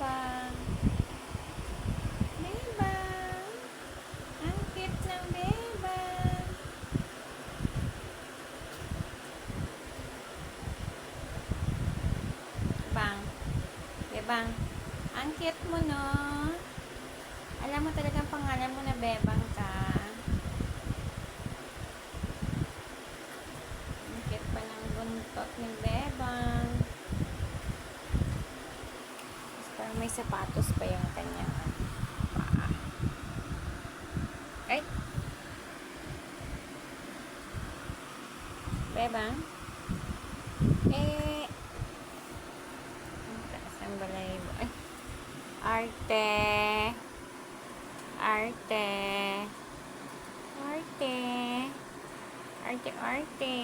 bebang. Bebang. Ang cute ng bebang. Bang. Bebang. Ang cute mo, no? Alam mo talagang pangalan mo na bebang ka. Ang cute pa ng buntot ni bebang. Parang may sapatos pa yung kanyang paa. Ay! Bebang? Eh! Ang taas ang balay mo. Ay! Arte! Arte! Arte! Arte! Arte!